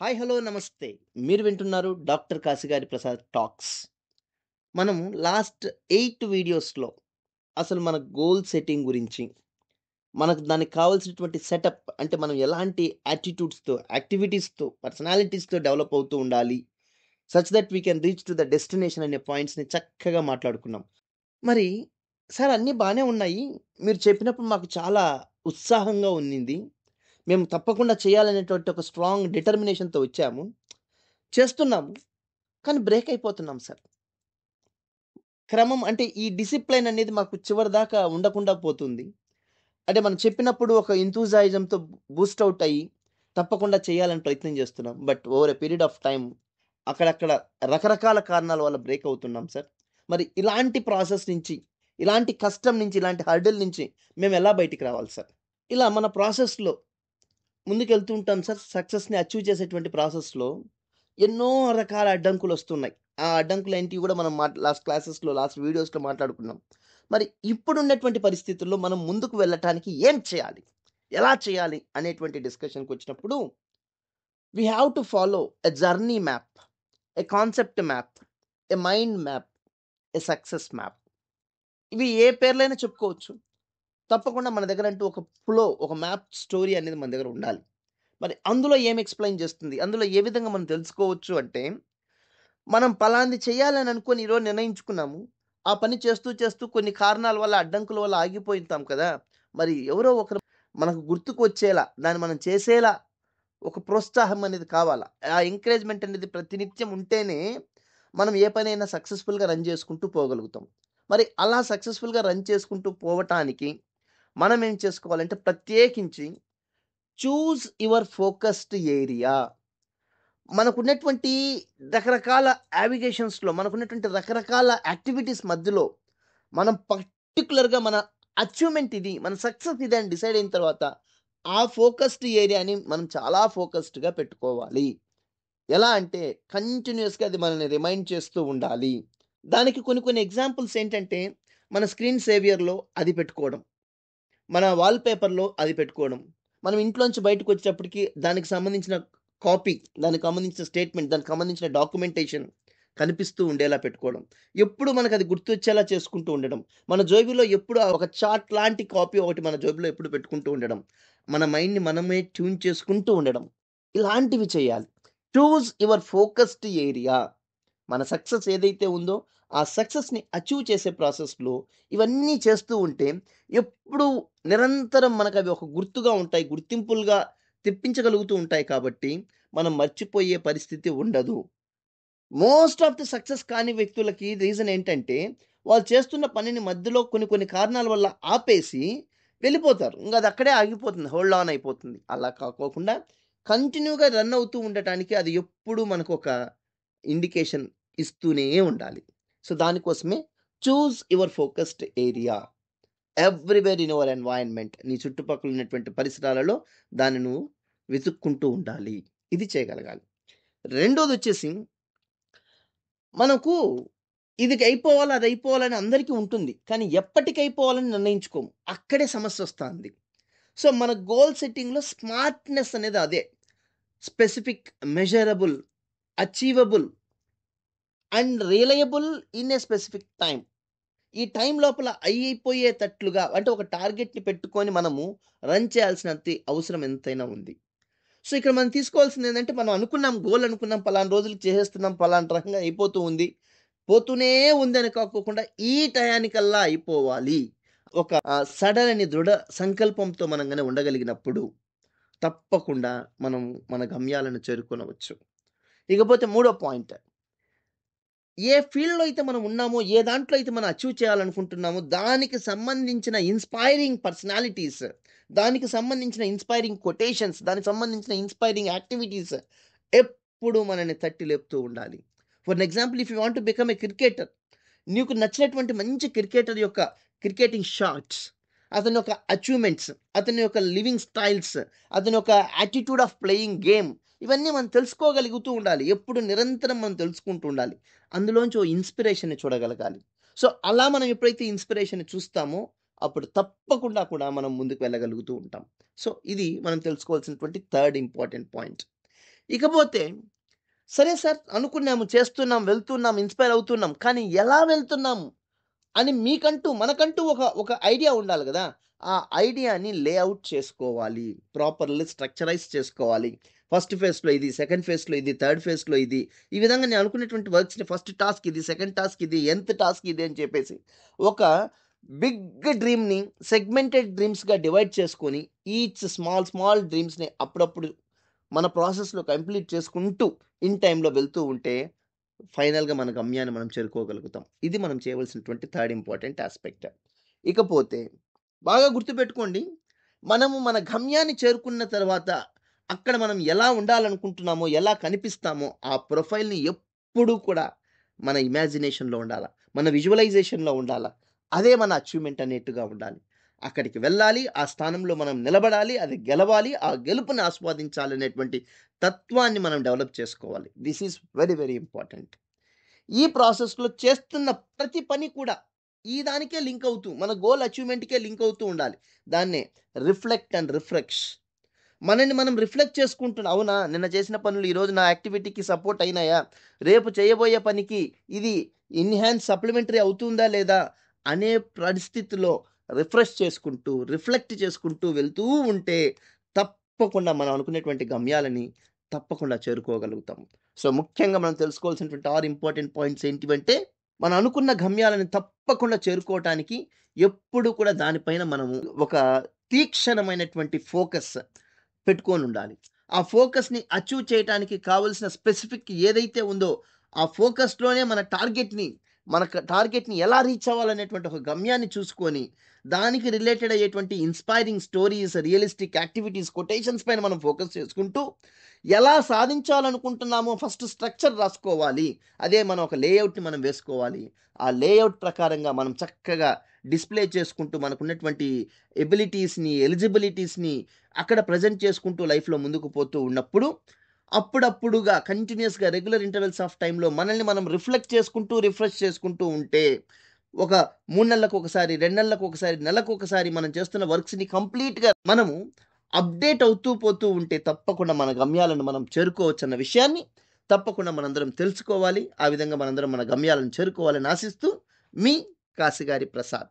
Hi hello నమస్తే. మీరు వింటున్నారు డాక్టర్ కాశీగారి ప్రసాద్ టాక్స్. మనం లాస్ట్ 8 వీడియోస్‌లో అసలు మన గోల్ సెట్టింగ్ గురించి, మనకు దానికి కావాల్సినటువంటి సెటప్ అంటే మనం ఎలాంటి యాటిట్యూడ్స్‌తో, యాక్టివిటీస్‌తో, పర్సనాలిటీస్‌తో డెవలప్ అవుతూ ఉండాలి. Such that we can reach to the destination అనే పాయింట్స్‌ని చక్కగా మాట్లాడుకున్నాం. మరి సార్ అన్నీ బానే ఉన్నాయి. మీరు చెప్పినప్పుడు మాకు చాలా ఉత్సాహంగా ఉన్నింది. మేము తప్పకుండా చేయాలనేటువంటి ఒక స్ట్రాంగ్ డిటర్మినేషన్‌తో వచ్చాము. చేస్తున్నాము. కానీ బ్రేక్ అయిపోతున్నాం సార్. క్రమం అంటే ఈ డిసిప్లైన్ అనేది మాకు చివరిదాకా ఉండకుండా పోతుంది. అంటే మనం చెప్పినప్పుడు ఒక ఎంథూసియాజంతో బూస్ట్ అవుట్ అయ్యి, తప్పకుండా చేయాలని ప్రయత్నం చేస్తున్నాం. But over a period of time అక్కడక్కడ రకరకాల కారణాల వల్ల బ్రేక్ అవుతున్నాం సార్. మరి ఇలాంటి ప్రాసెస్ నుంచి, ఇలాంటి కష్టం నుంచి, ఇలాంటి హర్డిల్ నుంచి మేమెలా బయటికి రావాలి సార్? ఇలా మన ప్రాసెస్‌లో ముందుకెళ్తూ ఉంటాం సార్. సక్సెస్‌ని అచీవ్ చేసేటువంటి ప్రాసెస్‌లో ఎన్నో రకాల అడ్డంకులొస్తున్నాయి. ఆ అడ్డంకులేంటివి గూడా మనం లాస్ట్ క్లాసెస్‌లో, లాస్ట్ వీడియోస్‌లో మాట్లాడుకున్నాం. మరి ఇప్పుడున్నటువంటి పరిస్థితుల్లో మనం ముందుకు వెళ్ళటానికి ఏం చేయాలి? ఎలా చేయాలి? అనేటువంటి డిస్కషన్‌కొచ్చినప్పుడు we have to follow a journey map, a concept map, a mind map, a success map. ఇవి ఏ పేర్లైనా చెప్పుకోవచ్చు. తప్పకుండా మన దగ్గరంటూ ఒక ఫ్లో, ఒక మ్యాప్ స్టోరీ అనేది మన దగ్గర ఉండాలి. మరి అందులో ఏం ఎక్స్‌ప్లెయిన్ చేస్తుంది? అందులో ఏ విధంగా మనం తెలుసుకోవచ్చు అంటే, మనం పలాంది చేయాలని అనుకోని ఈరోజు నిర్ణయించుకున్నాము. ఆ పని చేస్తూ, చేస్తూ కొన్ని కారణాల వల్ల, అడ్డంకుల వల్ల ఆగిపోయుంటాం కదా! మరి ఎవరో ఒకరు మనకు గుర్తుకొచ్చేలా, దాన్ని మనం చేసేలా ఒక ప్రోత్సాహం అనేది కావాలా. ఆ ఎంకరేజ్‌మెంట్ అనేది ప్రతినిత్యం ఉంటేనే, మనం ఏ పనైనా సక్సెస్‌ఫుల్‌గా రన్ చేసుకుంటూ పోగలుగుతాం. మరి అలా సక్సెస్‌ఫుల్‌గా రన్ చేసుకుంటూ పోవటానికి మనం ఏం చేసుకోవాలంటే ప్రత్యేకించి చూస్ యువర్ ఫోకస్డ్ ఏరియా. మనకున్నటువంటి రకరకాల యావిగేషన్స్‌లో, మనకున్నటువంటి రకరకాల యాక్టివిటీస్ మధ్యలో, మనం పర్టిక్యులర్‌గా మన అచీవ్‌మెంట్ ఇది, మన సక్సెస్ ఇది అని డిసైడ్ అయిన తర్వాత, ఆ ఫోకస్డ్ ఏరియాని మనం చాలా ఫోకస్డ్‌గా పెట్టుకోవాలి. ఎలా అంటే కంటిన్యూయస్‌గా అది మనల్ని రిమైండ్ చేస్తూ ఉండాలి. దానికి కొన్ని కొన్ని ఎగ్జాంపుల్స్ ఏంటంటే, మన స్క్రీన్ సేవియర్‌లో అది పెట్టుకోవడం. మన వాల్ పేపర్‌లో అది పెట్టుకోవడం. మనం ఇంట్లోంచి బయటకొచ్చేటప్పటికి దానికి సంబంధించిన కాపీ, దానికి సంబంధించిన స్టేట్‌మెంట్, దానికి సంబంధించిన డాక్యుమెంటేషన్ కనిపిస్తూ ఉండేలా పెట్టుకోవడం. ఎప్పుడు మనకది గుర్తొచ్చేలా చేసుకుంటూ ఉండడం. మన జేబులో ఎప్పుడు ఆ ఒక చార్ట్ లాంటి కాపీ ఒకటి మన జేబులో ఎప్పుడు పెట్టుకుంటూ ఉండడం. మన మైండ్‌ని మనమే ట్యూన్ చేసుకుంటూ ఉండడం. ఇలాంటివి చేయాలి. Choose your focused area. మన సక్సెస్ ఏదైతే ఉందో, ఆ సక్సెస్‌ని అచీవ్ చేసే ప్రాసెస్‌లో ఇవన్నీ చేస్తూ ఉంటే, ఎప్పుడు నిరంతరం మనకవి ఒక గుర్తుగా ఉంటాయి. గుర్తింపులుగా తెప్పించగలుగుతూ ఉంటాయి కాబట్టి, మనం మర్చిపోయే పరిస్థితి ఉండదు. మోస్ట్ ఆఫ్ ది సక్సెస్ కాని వ్యక్తులకి రీజన్ ఏంటంటే, వాళ్ళు చేస్తున్న పనిని మధ్యలో కొన్ని కొన్ని కారణాల వల్ల ఆపేసి వెళ్ళిపోతారు. ఇంక అది అక్కడే ఆగిపోతుంది. హోల్డ్ ఆన్ అయిపోతుంది. అలా కాకోకుండా కంటిన్యూ‌గా రన్ అవుతూ ఉండటానికి అది ఎప్పుడు మనకొక ఇండికేషన్ ఇస్తూనే ఉండాలి. సో, దానికోసమే choose your focused area. Everywhere in your environment. నీ చుట్టుపక్కల ఉన్నటువంటి పరిసరాలలో దాన్ని నువ్వు వెతుక్కుంటూ ఉండాలి. ఇది చేయగలగాలి. రెండోదొచ్చేసి మనకు ఇది అయిపోవాలి, అది అయిపోవాలని అందరికీ ఉంటుంది. కానీ ఎప్పటికైపోవాలని నిర్ణయించుకోము. అక్కడే సమస్యొస్తాంది. సో, మన గోల్ సెట్టింగ్‌లో స్మార్ట్‌నెస్ అనేది అదే. Specific, measurable, achievable and reliable in a specific time. ఈ టైం లోపల అయిపోయేటట్లుగా అంటే ఒక టార్గెట్‌ని పెట్టుకొని మనము రన్ చేయాల్సినంత అవసరం ఎంతైనా ఉంది. సో, ఇక్కడ మనం తీసుకోవాల్సిందేంటంటే మనం అనుకున్నాం, గోల్ అనుకున్నాం, పలానా రోజులకి చేసేస్తున్నాం, పలానా రకంగా అయిపోతూ ఉంది. పోతూనే ఉందని కాకోకుండా ఈ టయానికల్లా అయిపోవాలి. ఒక సడలని దృఢ సంకల్పంతో మనం గాని ఉండగలిగినప్పుడు తప్పకుండా మనం మన గమ్యాలను చేరుకొనవచ్చు. ఇకపోతే మూడో పాయింట్. ఏ ఫీల్డ్‌లో అయితే మనం ఉన్నామో, ఏ దాంట్లో అయితే మనం అచీవ్ చేయాలనుకుంటున్నామో, దానికి సంబంధించిన ఇన్‌స్పైరింగ్ పర్సనాలిటీస్, దానికి సంబంధించిన ఇన్‌స్పైరింగ్ కొటేషన్స్, దానికి సంబంధించిన ఇన్‌స్పైరింగ్ యాక్టివిటీస్ ఎప్పుడు మనల్ని తట్టి లేపుతూ ఉండాలి. For an example if you want to become a cricketer, నీకు నచ్చినటువంటి మంచి క్రికెటర్ యొక్క క్రికెటింగ్ షాట్స్, అతని యొక్క అచీవ్‌మెంట్స్, అతని యొక్క లివింగ్ స్టైల్స్, అతని యొక్క యాటిట్యూడ్ ఆఫ్ ప్లేయింగ్ గేమ్, ఇవన్నీ మనం తెలుసుకోగలుగుతూ ఉండాలి. ఎప్పుడు నిరంతరం మనం తెలుసుకుంటూ ఉండాలి. అందులోంచి ఓ ఇన్‌స్పిరేషన్‌ని చూడగలగాలి. సో, అలా మనం ఎప్పుడైతే ఇన్‌స్పిరేషన్‌ని చూస్తామో, అప్పుడు తప్పకుండా కూడా మనం ముందుకు వెళ్ళగలుగుతూ ఉంటాం. సో, ఇది మనం తెలుసుకోవాల్సినటువంటి థర్డ్ ఇంపార్టెంట్ పాయింట్. ఇకపోతే సరే సార్ అనుకున్నాము, చేస్తున్నాం, వెళ్తున్నాం, ఇన్‌స్పైర్ అవుతున్నాం. కానీ ఎలా వెళ్తున్నాము అని మనకంటూ ఒక ఐడియా ఉండాలి గదా! ఆ ఐడియాని లేఔట్ చేసుకోవాలి. ప్రాపర్‌లి స్ట్రక్చరైజ్ చేసుకోవాలి. ఫస్ట్ ఫేజ్‌లో ఇది, సెకండ్ ఫేజ్‌లో ఇది, థర్డ్ ఫేజ్‌లో ఇది. ఈ విధంగా నేను అనుకునేటువంటి వర్క్స్‌ని ఫస్ట్ టాస్క్ ఇది, సెకండ్ టాస్క్ ఇది, ఎన్త్ టాస్క్ ఇది అని చెప్పేసి ఒక బిగ్ డ్రీమ్‌ని సెగ్మెంటెడ్ డ్రీమ్స్‌గా డివైడ్ చేసుకొని ఈచ్ స్మాల్ డ్రీమ్స్‌ని అప్పుడప్పుడు మన ప్రాసెస్‌లో కంప్లీట్ చేసుకుంటూ ఇన్ టైమ్‌లో వెళ్తూ ఉంటే ఫైనల్‌గా మన గమ్యాన్ని మనం చేరుకోగలుగుతాం. ఇది మనం చేయవలసినటువంటి థర్డ్ ఇంపార్టెంట్ యాస్పెక్ట్. ఇకపోతే బాగా గుర్తుపెట్టుకోండి. మనము మన గమ్యాన్ని చేరుకున్న తర్వాత అక్కడ మనం ఎలా ఉండాలనుకుంటున్నామో, ఎలా కనిపిస్తామో ఆ ప్రొఫైల్‌ని ఎప్పుడూ కూడా మన ఇమాజినేషన్‌లో ఉండాల. మన విజువలైజేషన్‌లో ఉండాల. అదే మన అచీవ్‌మెంట్ అనేట్టుగా ఉండాలి. అక్కడికి వెళ్ళాలి. ఆ స్థానంలో మనం నిలబడాలి. అది గెలవాలి. ఆ గెలుపుని ఆస్వాదించాలనేటువంటి తత్వాన్ని మనం డెవలప్ చేసుకోవాలి. This is very important. ఈ ప్రాసెస్‌లో చేస్తున్న ప్రతి పని కూడా ఈ దానికే లింక్ అవుతూ మన గోల్ అచీవ్‌మెంట్‌కే లింక్ అవుతూ ఉండాలి. దాన్నే రిఫ్లెక్ట్ అండ్ రిఫ్రెష్. మనల్ని మనం రిఫ్లెక్ట్ చేసుకుంటున్నాం. అవునా! నిన్న చేసిన పనులు ఈరోజు నా యాక్టివిటీకి సపోర్ట్ అయినాయా? రేపు చేయబోయే పనికి ఇది సప్లిమెంటరీ అవుతుందా లేదా? అనే పరిస్థితిలో రిఫ్రెష్ చేసుకుంటూ, రిఫ్లెక్ట్ చేసుకుంటూ వెళ్తూ ఉంటే తప్పకుండా మనం అనుకునేటువంటి గమ్యాలని తప్పకుండా చేరుకోగలుగుతాం. సో, ముఖ్యంగా మనం తెలుసుకోవాల్సినటువంటి 6 ఇంపార్టెంట్ పాయింట్స్ ఏంటివంటే, మనం అనుకున్న గమ్యాలను తప్పకుండా చేరుకోవటానికి ఎప్పుడు కూడా దానిపైన మనము ఒక తీక్షణమైనటువంటి ఫోకస్ పెట్టుకొనుండాలి. ఆ ఫోకస్‌ని అచీవ్ చేయటానికి కావాల్సిన స్పెసిఫిక్ ఏదైతే ఉందో, ఆ ఫోకస్‌లోనే టార్గెట్‌ని ఎలా రీచ్ అవ్వాలనేటువంటి ఒక గమ్యాన్ని చూసుకొని, దానికి రిలేటెడ్ అయ్యేటువంటి inspiring stories, realistic activities, quotations పైన మనం ఫోకస్ చేసుకుంటూ, ఎలా సాధించాలనుకుంటున్నామో ఫస్ట్ స్ట్రక్చర్ రాసుకోవాలి. అదే మనం ఒక లేఔట్‌ని మనం వేసుకోవాలి. ఆ లేఔట్ ప్రకారంగా మనం చక్కగా డిస్‌ప్లే చేసుకుంటూ మనకున్నటువంటి ఎలిజిబిలిటీస్‌ని అక్కడ ప్రెజెంట్ చేసుకుంటూ లైఫ్‌లో ముందుకు పోతూ ఉన్నప్పుడు, అప్పుడప్పుడుగా కంటిన్యూయస్‌గా రెగ్యులర్ ఇంటర్వల్స్ ఆఫ్ టైమ్‌లో మనల్ని మనం రిఫ్లెక్ట్ చేసుకుంటూ, రిఫ్రెష్ చేసుకుంటూ ఉంటే, ఒక 3 నెలలకొకసారి, 2 నెలలకొకసారి, నెలకొకసారి మనం చేస్తున్న వర్క్స్‌ని కంప్లీట్‌గా మనము అప్‌డేట్ అవుతూ పోతూ ఉంటే తప్పకుండా మన గమ్యాలను మనం చేరుకోవచ్చన్న విషయాన్ని తప్పకుండా మనందరం తెలుసుకోవాలి. ఆ విధంగా మనందరం మన గమ్యాలను చేరుకోవాలని ఆశిస్తూ మీ కాశిగారి ప్రసాద్.